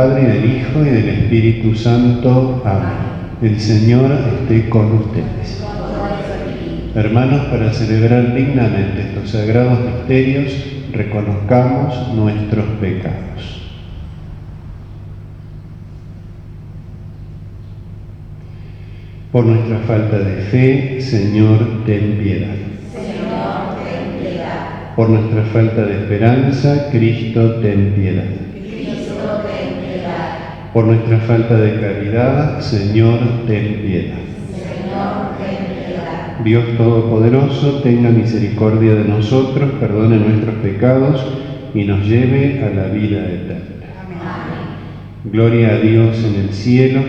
Padre, y del Hijo, y del Espíritu Santo. Amén. El Señor esté con ustedes. Hermanos, para celebrar dignamente estos sagrados misterios, reconozcamos nuestros pecados. Por nuestra falta de fe, Señor, ten piedad. Señor, ten piedad. Por nuestra falta de esperanza, Cristo, ten piedad. Cristo, ten piedad. Por nuestra falta de caridad, Señor, ten piedad. Señor, ten piedad. Dios Todopoderoso, tenga misericordia de nosotros, perdone nuestros pecados y nos lleve a la vida eterna. Amén. Gloria a Dios en el cielo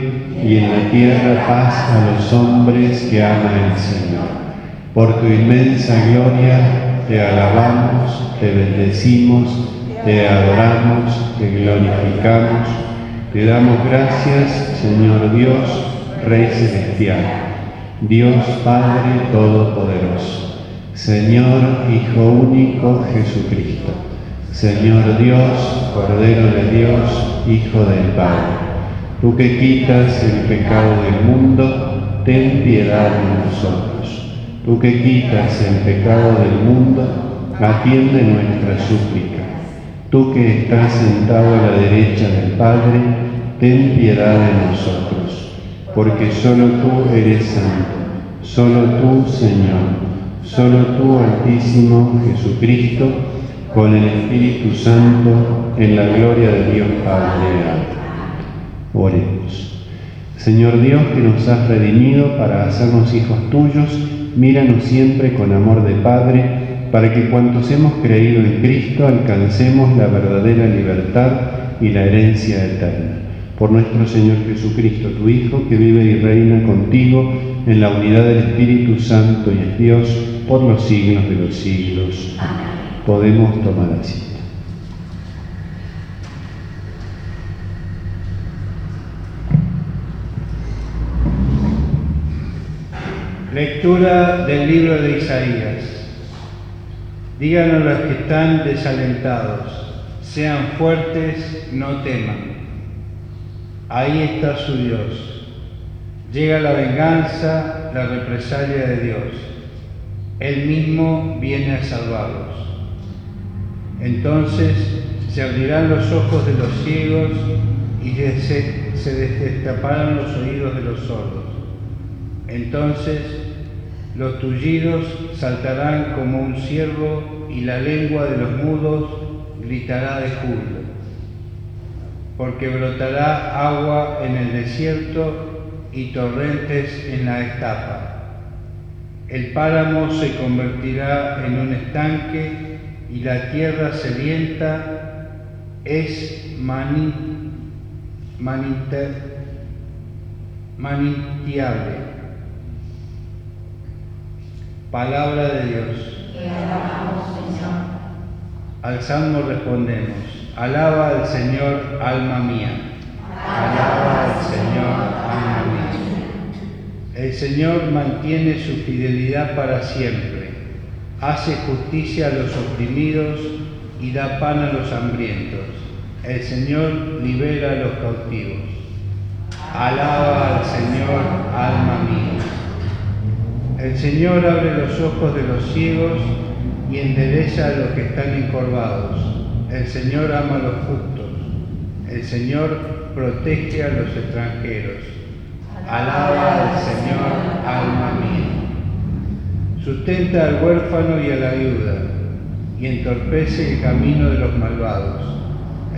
y en la tierra paz a los hombres que aman al Señor. Por tu inmensa gloria te alabamos, te bendecimos, te adoramos, te glorificamos. Te damos gracias, Señor Dios, Rey Celestial, Dios Padre Todopoderoso, Señor Hijo Único Jesucristo, Señor Dios, Cordero de Dios, Hijo del Padre. Tú que quitas el pecado del mundo, ten piedad de nosotros. Tú que quitas el pecado del mundo, atiende nuestra súplica. Tú que estás sentado a la derecha del Padre, ten piedad de nosotros. Porque solo tú eres santo, solo tú, Señor, solo tú, Altísimo Jesucristo, con el Espíritu Santo, en la gloria de Dios Padre. Amén. Oremos. Señor Dios, que nos has redimido para hacernos hijos tuyos, míranos siempre con amor de Padre, para que cuantos hemos creído en Cristo alcancemos la verdadera libertad y la herencia eterna. Por nuestro Señor Jesucristo, tu Hijo, que vive y reina contigo en la unidad del Espíritu Santo y es Dios por los siglos de los siglos. Amén. Podemos tomar asiento. Lectura del libro de Isaías. Digan a los que están desalentados, sean fuertes, no teman. Ahí está su Dios. Llega la venganza, la represalia de Dios. Él mismo viene a salvarlos. Entonces se abrirán los ojos de los ciegos y se destaparán los oídos de los sordos. Entonces los tullidos saltarán como un ciervo y la lengua de los mudos gritará de júbilo. Porque brotará agua en el desierto y torrentes en la estapa. El páramo se convertirá en un estanque y la tierra sedienta es manantiable. Palabra de Dios. Te alabamos, Señor. Al Salmo respondemos: alaba al Señor, alma mía. Alaba al Señor, alma mía. El Señor mantiene su fidelidad para siempre. Hace justicia a los oprimidos y da pan a los hambrientos. El Señor libera a los cautivos. Alaba al Señor, alma mía. El Señor abre los ojos de los ciegos y endereza a los que están encorvados. El Señor ama a los justos. El Señor protege a los extranjeros. Alaba al Señor, alma mía. Sustenta al huérfano y a la viuda, y entorpece el camino de los malvados.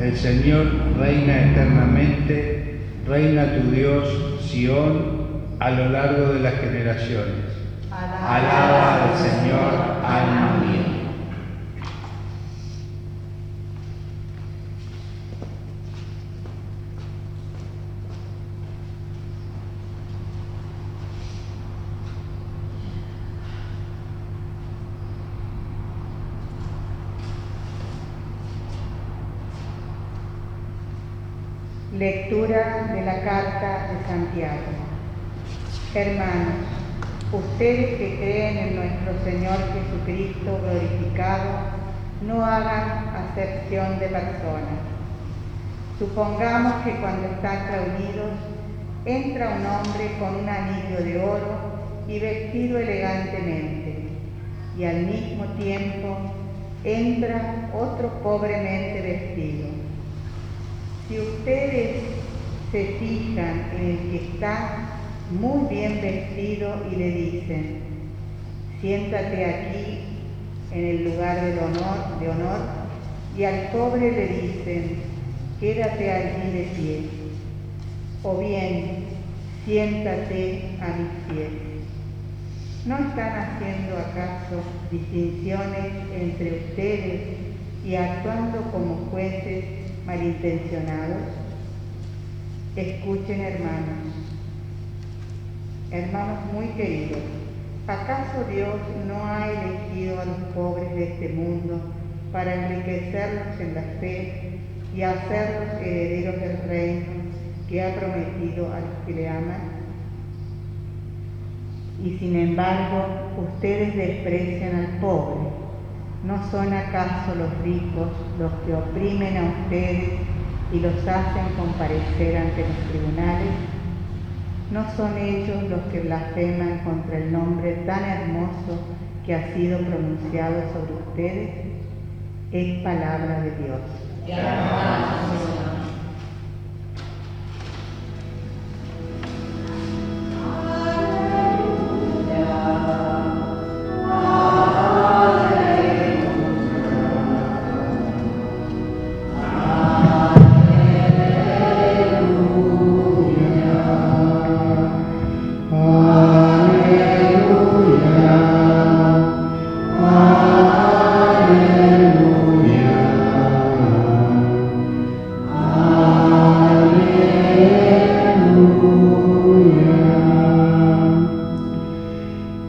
El Señor reina eternamente, reina tu Dios, Sión, a lo largo de las generaciones. Alaba al Señor, alma mía. Lectura de la Carta de Santiago. Hermanos, ustedes que creen en nuestro Señor Jesucristo glorificado, no hagan acepción de personas. Supongamos que cuando están reunidos entra un hombre con un anillo de oro y vestido elegantemente, y al mismo tiempo entra otro pobremente vestido. Si ustedes se fijan en el que está muy bien vestido y le dicen: siéntate aquí en el lugar de honor, y al pobre le dicen: quédate allí de pie, o bien siéntate a mis pies, ¿no están haciendo acaso distinciones entre ustedes y actuando como jueces malintencionados? Escuchen, hermanos muy queridos, ¿acaso Dios no ha elegido a los pobres de este mundo para enriquecerlos en la fe y hacerlos herederos del reino que ha prometido a los que le aman? Y sin embargo, ustedes desprecian al pobre. ¿No son acaso los ricos los que oprimen a ustedes y los hacen comparecer ante los tribunales? ¿No son ellos los que blasfeman contra el nombre tan hermoso que ha sido pronunciado sobre ustedes? Es palabra de Dios. Te alabamos, Señor.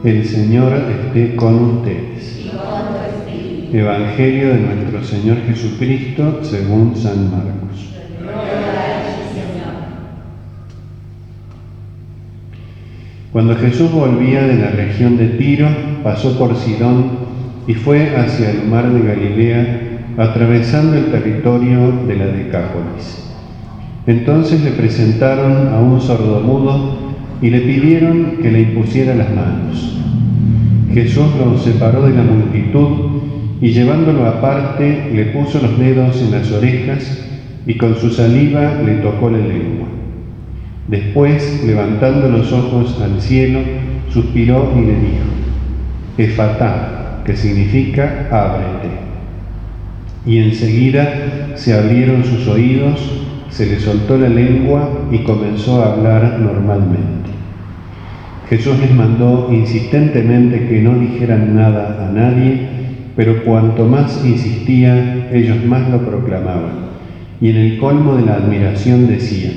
El Señor esté con ustedes. Y con tu espíritu. Evangelio de nuestro Señor Jesucristo según San Marcos. Gloria a ti, Señor. Cuando Jesús volvía de la región de Tiro, pasó por Sidón y fue hacia el mar de Galilea, atravesando el territorio de la Decápolis. Entonces le presentaron a un sordomudo y le pidieron que le impusiera las manos. Jesús lo separó de la multitud y llevándolo aparte le puso los dedos en las orejas y con su saliva le tocó la lengua. Después, levantando los ojos al cielo, suspiró y le dijo: Efatá, que significa ábrete. Y enseguida se abrieron sus oídos, se le soltó la lengua y comenzó a hablar normalmente. Jesús les mandó insistentemente que no dijeran nada a nadie, pero cuanto más insistía, ellos más lo proclamaban. Y en el colmo de la admiración decían: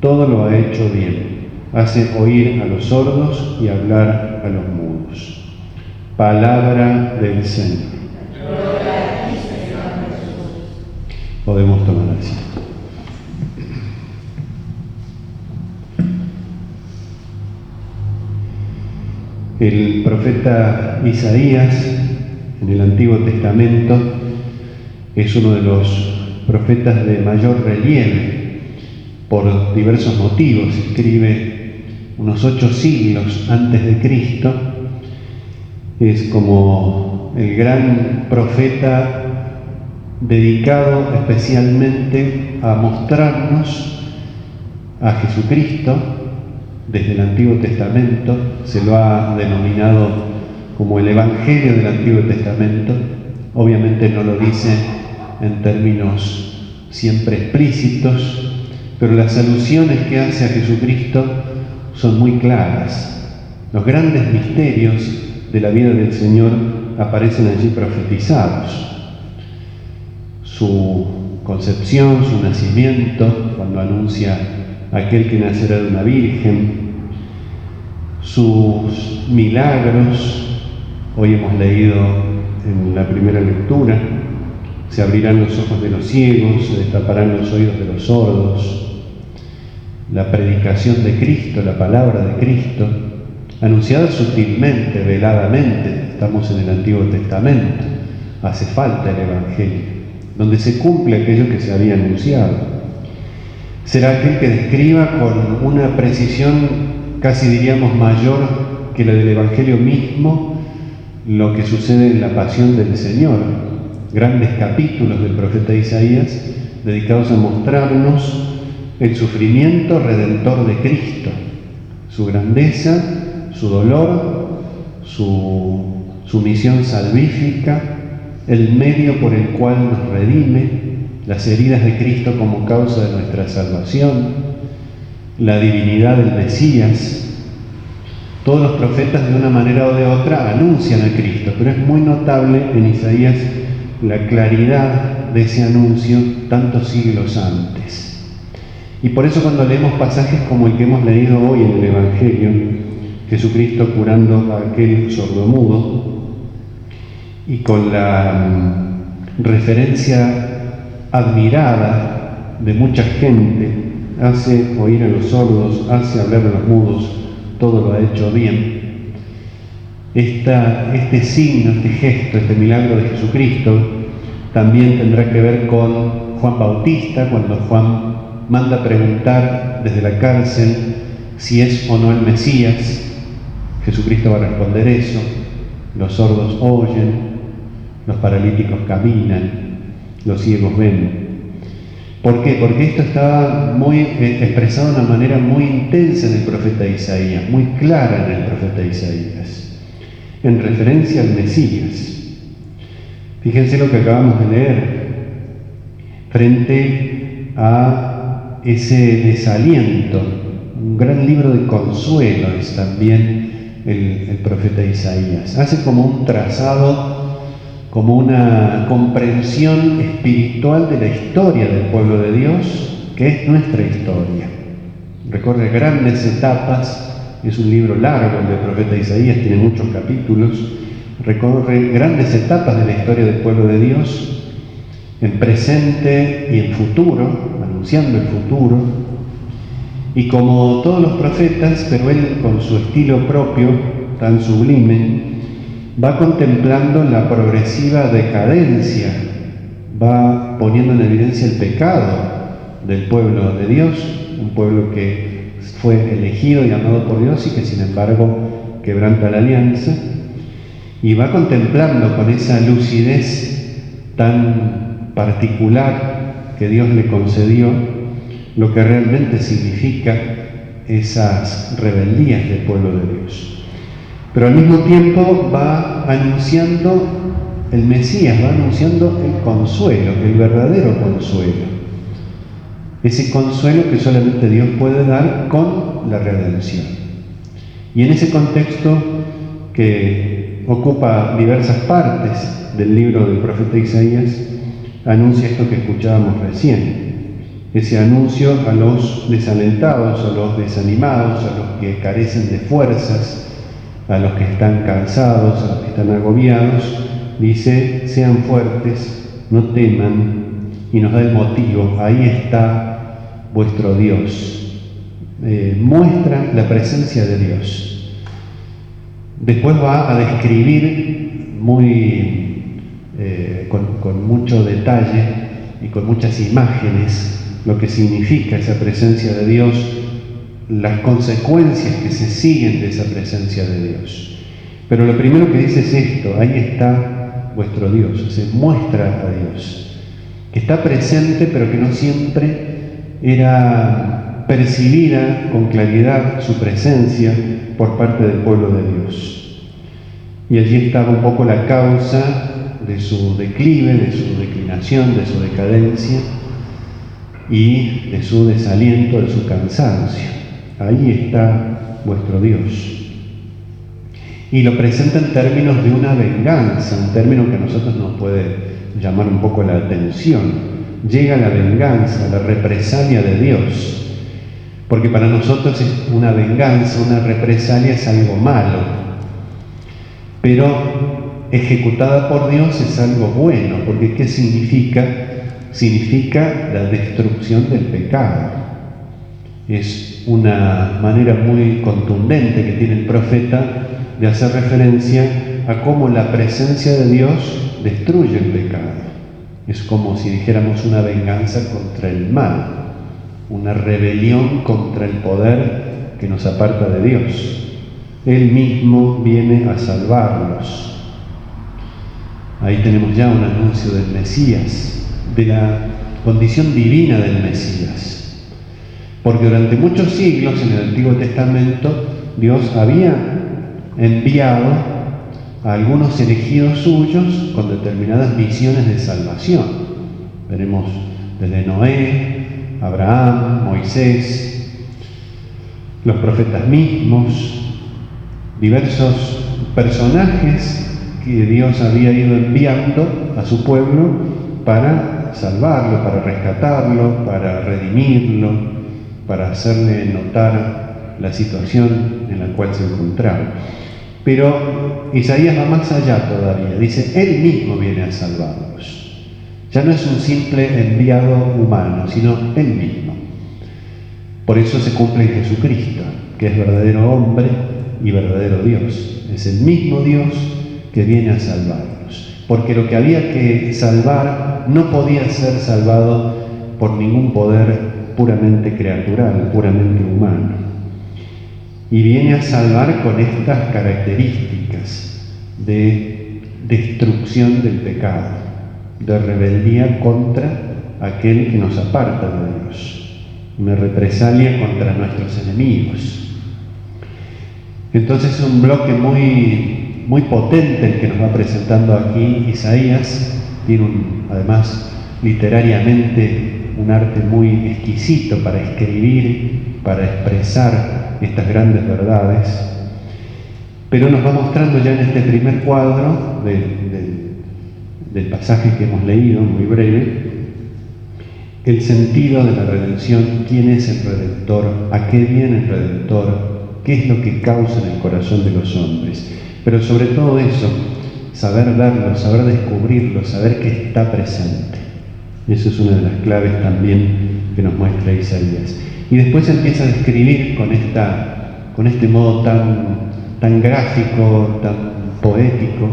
todo lo ha hecho bien, hace oír a los sordos y hablar a los mudos. Palabra del Señor. Gloria a ti, Señor Jesús. Podemos tomar asiento. El profeta Isaías, en el Antiguo Testamento, es uno de los profetas de mayor relieve por diversos motivos. Escribe unos 8 siglos antes de Cristo. Es como el gran profeta dedicado especialmente a mostrarnos a Jesucristo. Desde el Antiguo Testamento se lo ha denominado como el Evangelio del Antiguo Testamento. Obviamente no lo dice en términos siempre explícitos, pero las alusiones que hace a Jesucristo son muy claras. Los grandes misterios de la vida del Señor aparecen allí profetizados. Su concepción, su nacimiento, cuando anuncia aquel que nacerá de una virgen, sus milagros, hoy hemos leído en la primera lectura, se abrirán los ojos de los ciegos, se destaparán los oídos de los sordos, la predicación de Cristo, la palabra de Cristo, anunciada sutilmente, veladamente. Estamos en el Antiguo Testamento, hace falta el Evangelio, donde se cumple aquello que se había anunciado. Será aquel que describa con una precisión casi diríamos mayor que la del Evangelio mismo lo que sucede en la pasión del Señor. Grandes capítulos del profeta Isaías dedicados a mostrarnos el sufrimiento redentor de Cristo, su grandeza, su dolor, su misión salvífica, el medio por el cual nos redime, las heridas de Cristo como causa de nuestra salvación, la divinidad del Mesías. Todos los profetas de una manera o de otra anuncian a Cristo, pero es muy notable en Isaías la claridad de ese anuncio tantos siglos antes. Y por eso cuando leemos pasajes como el que hemos leído hoy en el Evangelio, Jesucristo curando a aquel sordomudo, y con la referencia admirada de mucha gente, hace oír a los sordos, hace hablar a los mudos, todo lo ha hecho bien. Este signo, este gesto, este milagro de Jesucristo también tendrá que ver con Juan Bautista, cuando Juan manda preguntar desde la cárcel si es o no el Mesías. Jesucristo va a responder eso. Los sordos oyen, los paralíticos caminan, los ciegos ven. ¿Por qué? Porque esto estaba muy expresado de una manera muy intensa en el profeta Isaías, muy clara en el profeta Isaías, en referencia al Mesías. Fíjense lo que acabamos de leer, frente a ese desaliento, un gran libro de consuelo es también el profeta Isaías. Hace como un trazado, como una comprensión espiritual de la historia del pueblo de Dios, que es nuestra historia. Recorre grandes etapas, es un libro largo el del profeta Isaías, tiene muchos capítulos, recorre grandes etapas de la historia del pueblo de Dios, en presente y en futuro, anunciando el futuro, y como todos los profetas, pero él con su estilo propio, tan sublime, va contemplando la progresiva decadencia, va poniendo en evidencia el pecado del pueblo de Dios, un pueblo que fue elegido y amado por Dios y que sin embargo quebranta la alianza, y va contemplando con esa lucidez tan particular que Dios le concedió lo que realmente significa esas rebeldías del pueblo de Dios. Pero al mismo tiempo va anunciando el Mesías, va anunciando el consuelo, el verdadero consuelo. Ese consuelo que solamente Dios puede dar con la redención. Y en ese contexto que ocupa diversas partes del libro del profeta Isaías, anuncia esto que escuchábamos recién. Ese anuncio a los desalentados, a los desanimados, a los que carecen de fuerzas, a los que están cansados, a los que están agobiados, dice, sean fuertes, no teman, y nos da el motivo, ahí está vuestro Dios. Muestra la presencia de Dios. Después va a describir con mucho detalle y con muchas imágenes lo que significa esa presencia de Dios, las consecuencias que se siguen de esa presencia de Dios. Pero lo primero que dice es esto, ahí está vuestro Dios, se muestra a Dios, que está presente pero que no siempre era percibida con claridad su presencia por parte del pueblo de Dios. Y allí estaba un poco la causa de su declive, de su declinación, de su decadencia y de su desaliento, de su cansancio. Ahí está vuestro Dios. Y lo presenta en términos de una venganza, un término que a nosotros nos puede llamar un poco la atención. Llega la venganza, la represalia de Dios. Porque para nosotros es una venganza, una represalia es algo malo. Pero ejecutada por Dios es algo bueno, porque ¿qué significa? Significa la destrucción del pecado. Es una manera muy contundente que tiene el profeta de hacer referencia a cómo la presencia de Dios destruye el pecado. Es como si dijéramos una venganza contra el mal. una rebelión contra el poder que nos aparta de Dios. Él mismo viene a salvarlos. Ahí tenemos ya un anuncio del Mesías, de la condición divina del Mesías. Porque durante muchos siglos en el Antiguo Testamento Dios había enviado a algunos elegidos suyos con determinadas misiones de salvación. Veremos desde Noé, Abraham, Moisés, los profetas mismos, diversos personajes que Dios había ido enviando a su pueblo para salvarlo, para rescatarlo, para redimirlo, para hacerle notar la situación en la cual se encontraba. Pero Isaías va más allá todavía, dice, Él mismo viene a salvarlos. Ya no es un simple enviado humano, sino Él mismo. Por eso se cumple en Jesucristo, que es verdadero hombre y verdadero Dios. Es el mismo Dios que viene a salvarnos. Porque lo que había que salvar no podía ser salvado por ningún poder puramente creatural, puramente humano. Y viene a salvar con estas características de destrucción del pecado, de rebeldía contra aquel que nos aparta de Dios, una represalia contra nuestros enemigos. Entonces es un bloque muy potente el que nos va presentando aquí Isaías. Tiene además literariamente un arte muy exquisito para escribir, para expresar estas grandes verdades, pero nos va mostrando ya en este primer cuadro del pasaje que hemos leído, muy breve, el sentido de la redención, quién es el Redentor, a qué viene el Redentor, qué es lo que causa en el corazón de los hombres. Pero sobre todo eso, saber verlo, saber descubrirlo, saber que está presente. Eso es una de las claves también que nos muestra Isaías. Y después empieza a describir con este modo tan gráfico, tan poético,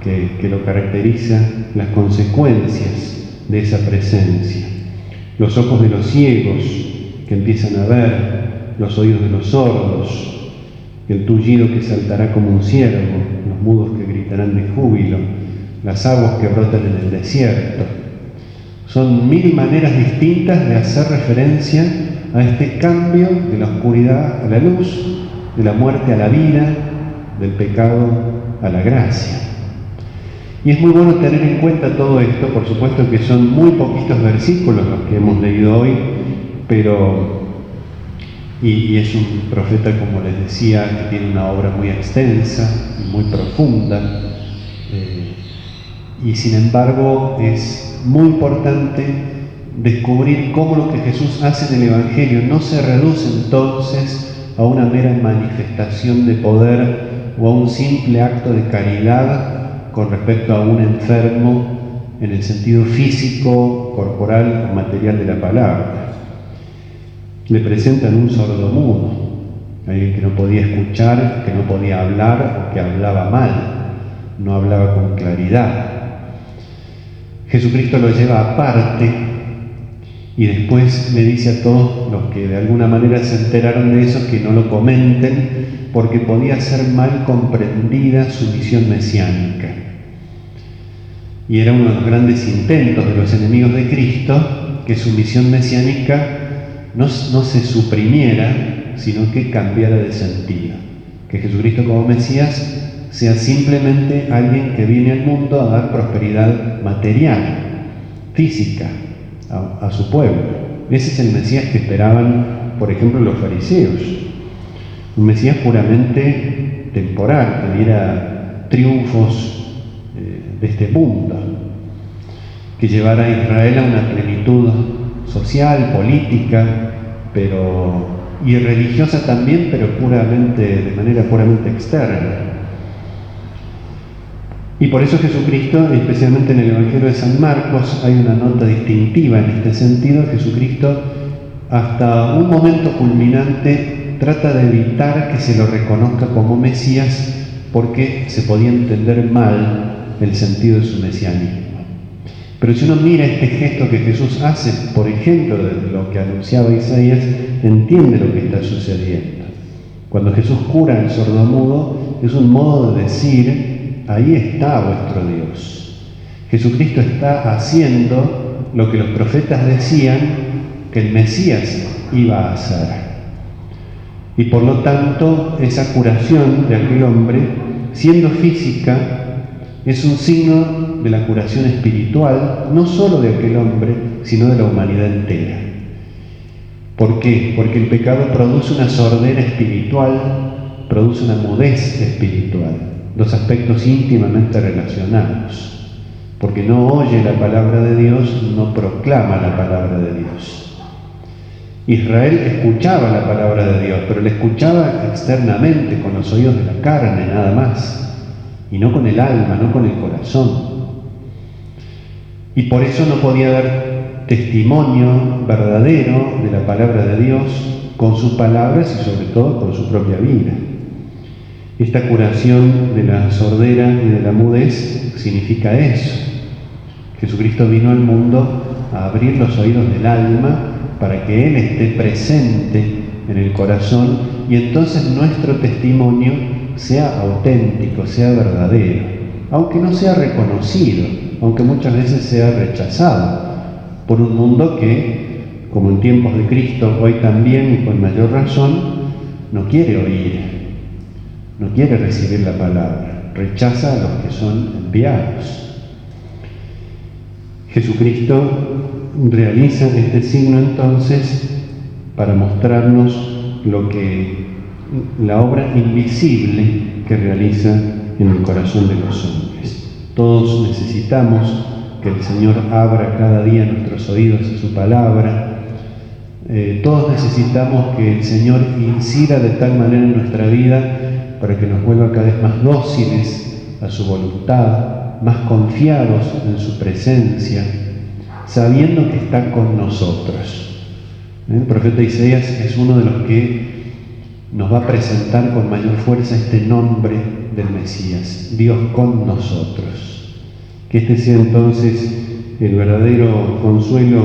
que lo caracteriza, las consecuencias de esa presencia. Los ojos de los ciegos que empiezan a ver, los oídos de los sordos, el tullido que saltará como un ciervo, los mudos que gritarán de júbilo, las aguas que brotan en el desierto. Son 1000 maneras distintas de hacer referencia a este cambio de la oscuridad a la luz, de la muerte a la vida, del pecado a la gracia. Y es muy bueno tener en cuenta todo esto, por supuesto que son muy poquitos versículos los que hemos leído hoy, pero y es un profeta, como les decía, que tiene una obra muy extensa y muy profunda, y sin embargo es muy importante descubrir cómo lo que Jesús hace en el Evangelio no se reduce entonces a una mera manifestación de poder o a un simple acto de caridad con respecto a un enfermo en el sentido físico, corporal o material de la palabra. Le presentan un sordomudo, alguien que no podía escuchar, que no podía hablar o que hablaba mal, no hablaba con claridad. Jesucristo lo lleva aparte y después le dice a todos los que de alguna manera se enteraron de eso que no lo comenten porque podía ser mal comprendida su misión mesiánica. Y era uno de los grandes intentos de los enemigos de Cristo que su misión mesiánica no se suprimiera, sino que cambiara de sentido. Que Jesucristo como Mesías sea simplemente alguien que viene al mundo a dar prosperidad material, física, a su pueblo. Ese es el Mesías que esperaban, por ejemplo, los fariseos. Un Mesías puramente temporal, que diera triunfos de este mundo, que llevara a Israel a una plenitud social, política, y religiosa también, pero de manera puramente externa. Y por eso Jesucristo, especialmente en el Evangelio de San Marcos, hay una nota distintiva en este sentido. Jesucristo, hasta un momento culminante, trata de evitar que se lo reconozca como Mesías porque se podía entender mal el sentido de su mesianismo. Pero si uno mira este gesto que Jesús hace, por ejemplo, de lo que anunciaba Isaías, entiende lo que está sucediendo. Cuando Jesús cura al sordomudo, es un modo de decir, ahí está vuestro Dios. Jesucristo está haciendo lo que los profetas decían que el Mesías iba a hacer. Y por lo tanto, esa curación de aquel hombre, siendo física, es un signo de la curación espiritual, no solo de aquel hombre, sino de la humanidad entera. ¿Por qué? Porque el pecado produce una sordera espiritual, produce una mudez espiritual, dos aspectos íntimamente relacionados. Porque no oye la palabra de Dios, no proclama la palabra de Dios. Israel escuchaba la palabra de Dios, pero la escuchaba externamente, con los oídos de la carne, nada más. Y no con el alma, no con el corazón. Y por eso no podía dar testimonio verdadero de la palabra de Dios con sus palabras y sobre todo con su propia vida. Esta curación de la sordera y de la mudez significa eso. Jesucristo vino al mundo a abrir los oídos del alma para que Él esté presente en el corazón y entonces nuestro testimonio sea auténtico, sea verdadero, aunque no sea reconocido, aunque muchas veces sea rechazado por un mundo que, como en tiempos de Cristo, hoy también y con mayor razón, no quiere oír, no quiere recibir la palabra, rechaza a los que son enviados. Jesucristo realiza este signo entonces para mostrarnos la obra invisible que realiza en el corazón de los hombres. Todos necesitamos que el Señor abra cada día nuestros oídos a su palabra. Todos necesitamos que el Señor incida de tal manera en nuestra vida para que nos vuelva cada vez más dóciles a su voluntad, más confiados en su presencia, sabiendo que está con nosotros. El profeta Isaías es uno de los que nos va a presentar con mayor fuerza este nombre del Mesías, Dios con nosotros. Que este sea entonces el verdadero consuelo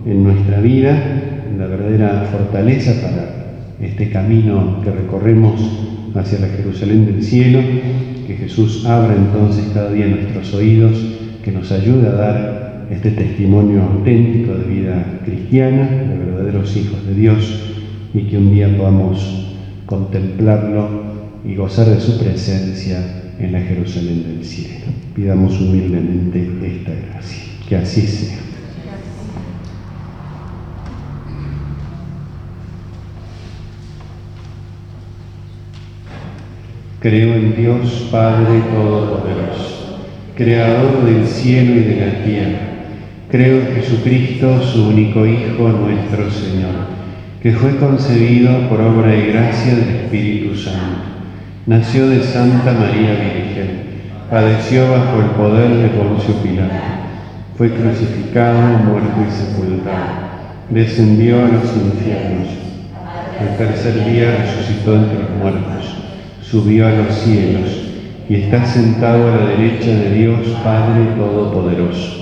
en nuestra vida, la verdadera fortaleza para este camino que recorremos hacia la Jerusalén del cielo, que Jesús abra entonces cada día nuestros oídos, que nos ayude a dar este testimonio auténtico de vida cristiana, de verdaderos hijos de Dios, y que un día podamos contemplarlo y gozar de su presencia en la Jerusalén del cielo. Pidamos humildemente esta gracia. Que así sea. Creo en Dios Padre Todopoderoso, Creador del cielo y de la tierra. Creo en Jesucristo, su único Hijo, nuestro Señor, que fue concebido por obra y gracia del Espíritu Santo. Nació de Santa María Virgen, padeció bajo el poder de Poncio Pilato, fue crucificado, muerto y sepultado, descendió a los infiernos, al tercer día resucitó entre los muertos, subió a los cielos y está sentado a la derecha de Dios Padre Todopoderoso.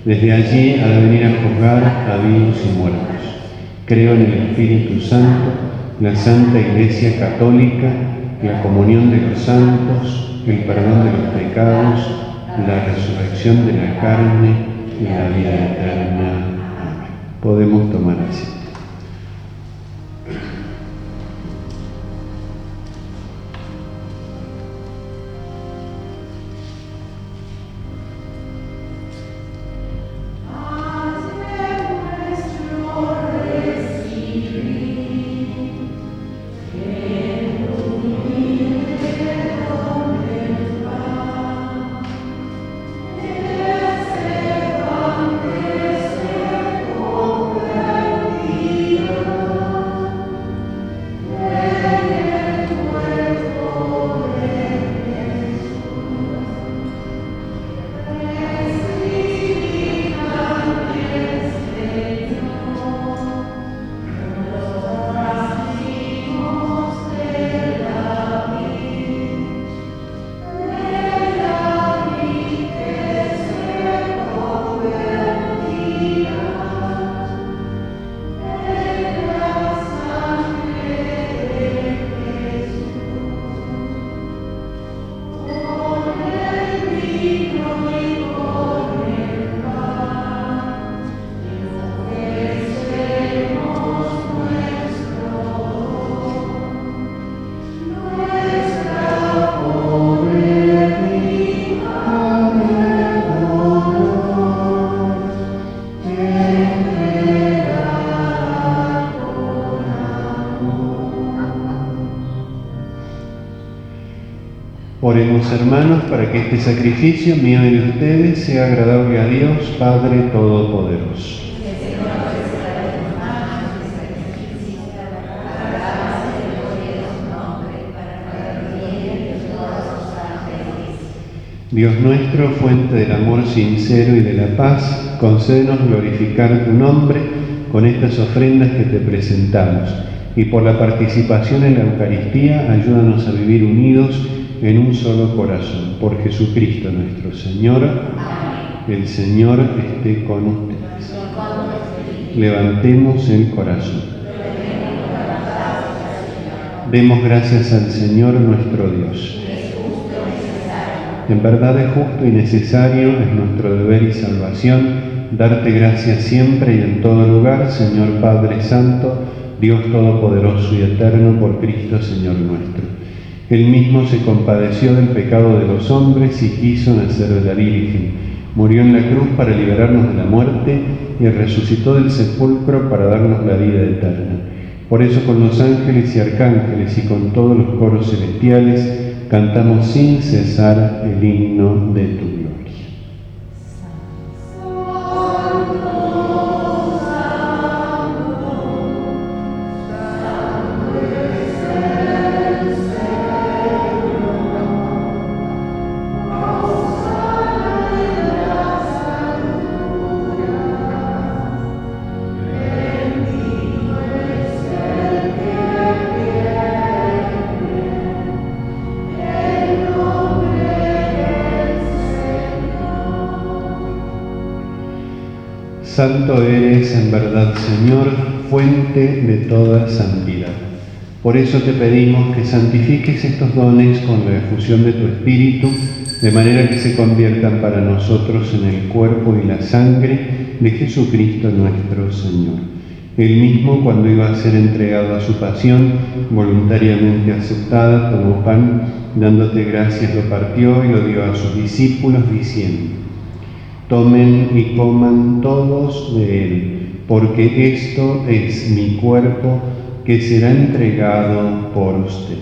Desde allí ha de venir a juzgar a vivos y muertos. Creo en el Espíritu Santo, la Santa Iglesia Católica, la comunión de los santos, el perdón de los pecados, la resurrección de la carne y la vida eterna. Amén. Podemos tomar asiento. Oremos, hermanos, para que este sacrificio mío y de ustedes sea agradable a Dios, Padre Todopoderoso. Dios nuestro, fuente del amor sincero y de la paz, concédenos glorificar tu nombre con estas ofrendas que te presentamos, y por la participación en la Eucaristía, ayúdanos a vivir unidos en un solo corazón. Por Jesucristo nuestro Señor. Amén. El Señor esté con ustedes. Levantemos el corazón. Demos gracias al Señor nuestro Dios. En verdad es justo y necesario, es nuestro deber y salvación, darte gracias siempre y en todo lugar, Señor Padre Santo, Dios Todopoderoso y Eterno, por Cristo Señor nuestro. Él mismo se compadeció del pecado de los hombres y quiso nacer de la Virgen. Murió en la cruz para liberarnos de la muerte y resucitó del sepulcro para darnos la vida eterna. Por eso con los ángeles y arcángeles y con todos los coros celestiales, cantamos sin cesar el himno de tu gloria. Santo eres en verdad, Señor, fuente de toda santidad. Por eso te pedimos que santifiques estos dones con la efusión de tu Espíritu, de manera que se conviertan para nosotros en el cuerpo y la sangre de Jesucristo nuestro Señor. Él mismo, cuando iba a ser entregado a su pasión, voluntariamente aceptada, tomó pan, dándote gracias, lo partió y lo dio a sus discípulos, diciendo: tomen y coman todos de él, porque esto es mi cuerpo que será entregado por ustedes.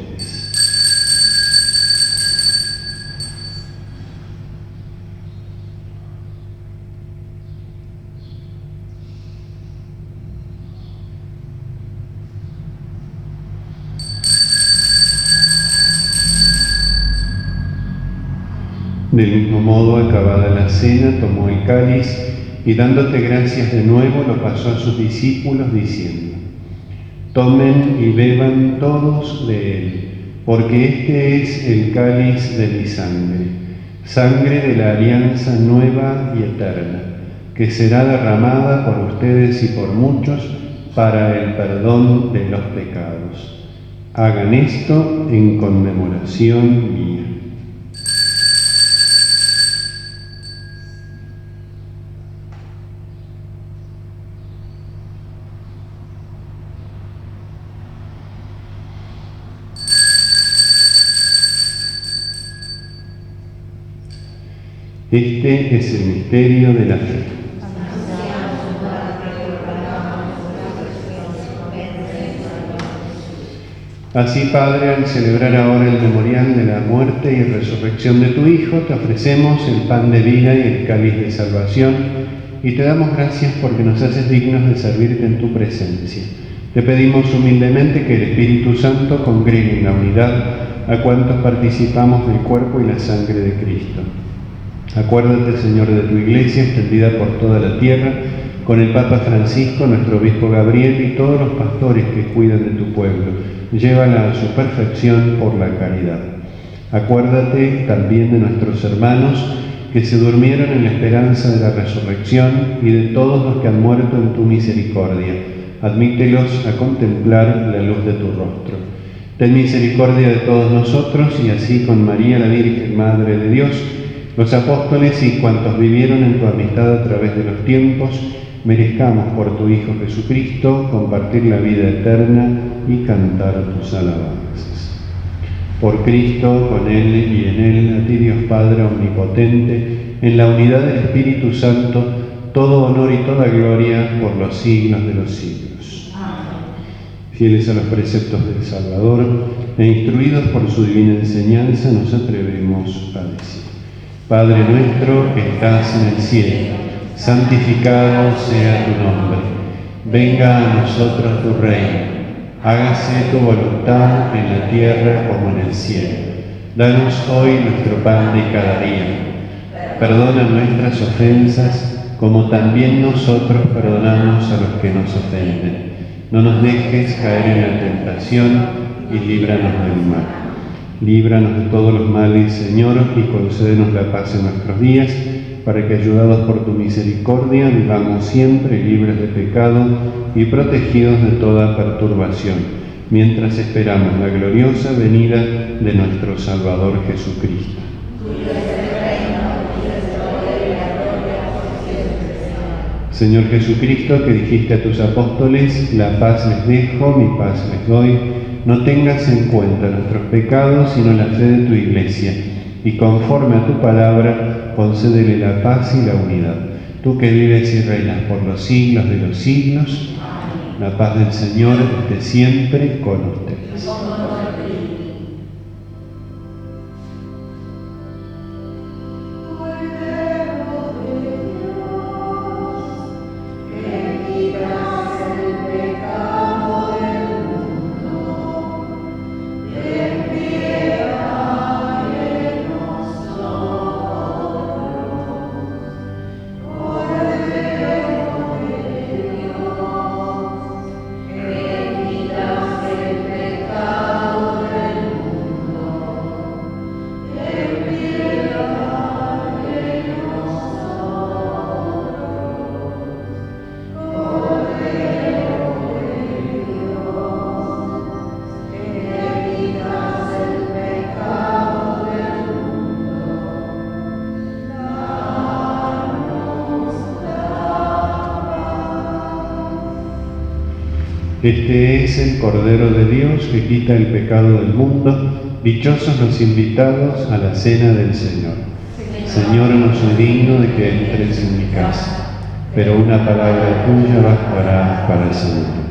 Del mismo modo, acabada la cena, tomó el cáliz y dándote gracias de nuevo, lo pasó a sus discípulos diciendo: tomen y beban todos de él, porque este es el cáliz de mi sangre, sangre de la alianza nueva y eterna, que será derramada por ustedes y por muchos para el perdón de los pecados. Hagan esto en conmemoración mía. Este es el misterio de la fe. Así, Padre, al celebrar ahora el memorial de la muerte y resurrección de tu Hijo, te ofrecemos el pan de vida y el cáliz de salvación, y te damos gracias porque nos haces dignos de servirte en tu presencia. Te pedimos humildemente que el Espíritu Santo congregue en la unidad a cuantos participamos del cuerpo y la sangre de Cristo. Acuérdate, Señor, de tu Iglesia extendida por toda la tierra, con el Papa Francisco, nuestro Obispo Gabriel y todos los pastores que cuidan de tu pueblo. Llévala a su perfección por la caridad. Acuérdate también de nuestros hermanos que se durmieron en la esperanza de la resurrección y de todos los que han muerto en tu misericordia. Admítelos a contemplar la luz de tu rostro. Ten misericordia de todos nosotros y así con María, la Virgen Madre de Dios, los apóstoles y cuantos vivieron en tu amistad a través de los tiempos, merezcamos por tu Hijo Jesucristo compartir la vida eterna y cantar tus alabanzas. Por Cristo, con Él y en Él, a ti Dios Padre Omnipotente, en la unidad del Espíritu Santo, todo honor y toda gloria por los siglos de los siglos. Amén. Fieles a los preceptos del Salvador e instruidos por su divina enseñanza, nos atrevemos a decir: Padre nuestro que estás en el cielo, santificado sea tu nombre. Venga a nosotros tu reino. Hágase tu voluntad en la tierra como en el cielo. Danos hoy nuestro pan de cada día. Perdona nuestras ofensas, como también nosotros perdonamos a los que nos ofenden. No nos dejes caer en la tentación y líbranos del mal. Líbranos de todos los males, Señor, y concédenos la paz en nuestros días, para que, ayudados por tu misericordia, vivamos siempre libres de pecado y protegidos de toda perturbación, mientras esperamos la gloriosa venida de nuestro Salvador Jesucristo. Señor Jesucristo, que dijiste a tus apóstoles: la paz les dejo, mi paz les doy, no tengas en cuenta nuestros pecados, sino la fe de tu Iglesia, y conforme a tu palabra, concédele la paz y la unidad. Tú que vives y reinas por los siglos de los siglos, la paz del Señor esté siempre con ustedes. Este es el Cordero de Dios que quita el pecado del mundo. Dichosos los invitados a la cena del Señor. Señor, no soy digno de que entres en mi casa, pero una palabra tuya bastará para sanarme.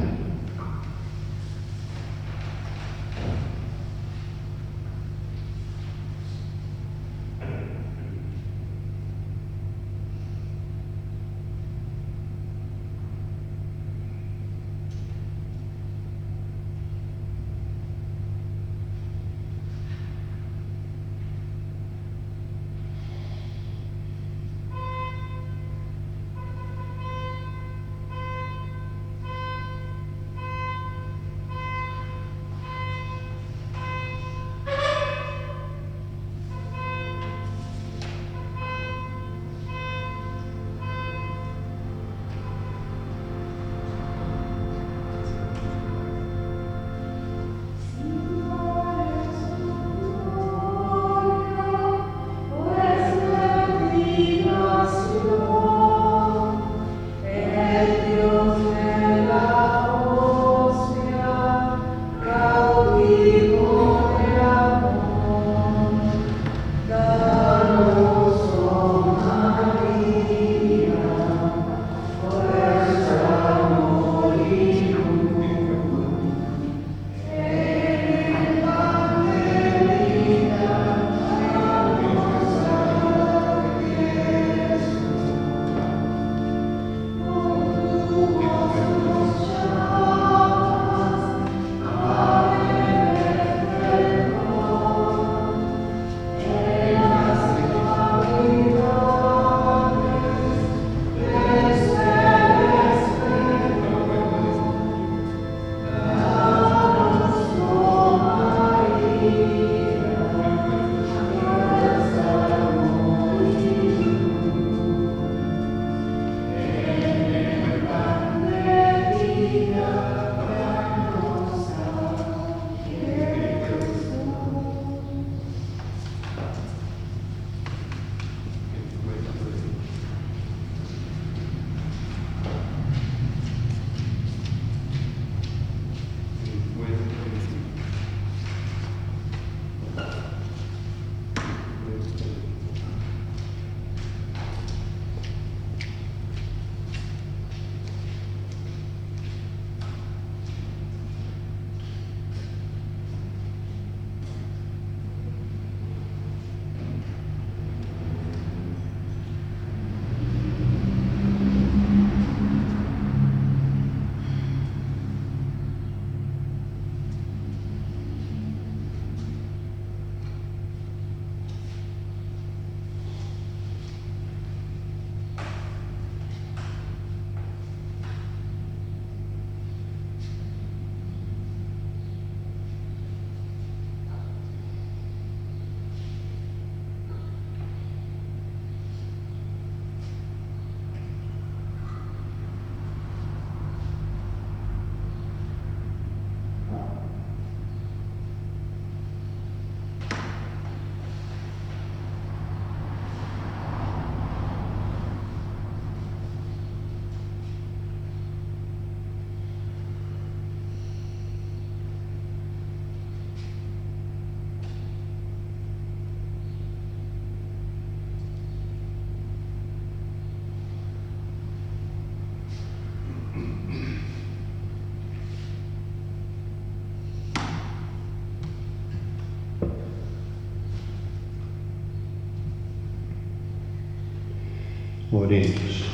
Oremos.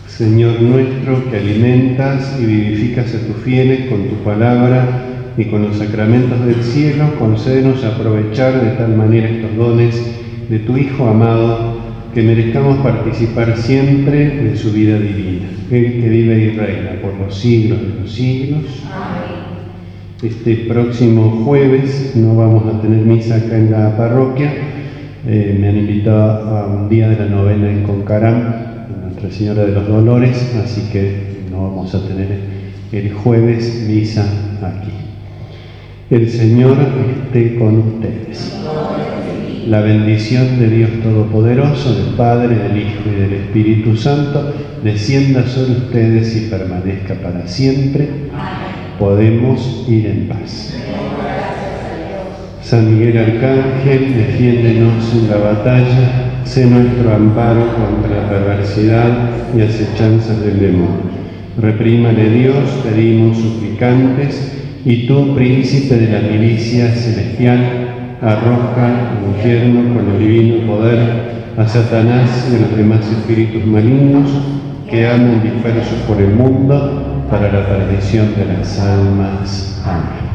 Señor nuestro, que alimentas y vivificas a tus fieles con tu palabra y con los sacramentos del cielo, concédenos aprovechar de tal manera estos dones de tu Hijo amado, que merezcamos participar siempre de su vida divina. Él que vive y reina por los siglos de los siglos. Amén. Este próximo jueves no vamos a tener misa acá en la parroquia. Me han invitado a un día de la novena en Concarán, Nuestra Señora de los Dolores, así que no vamos a tener el jueves misa aquí. El Señor esté con ustedes. La bendición de Dios Todopoderoso, del Padre, del Hijo y del Espíritu Santo, descienda sobre ustedes y permanezca para siempre. Podemos ir en paz. San Miguel Arcángel, defiéndenos en la batalla, sé nuestro amparo contra la perversidad y acechanzas del demonio. Reprímale Dios, pedimos suplicantes, y tú, príncipe de la milicia celestial, arroja al infierno con el divino poder a Satanás y a los demás espíritus malignos que andan dispersos por el mundo para la perdición de las almas. Amén.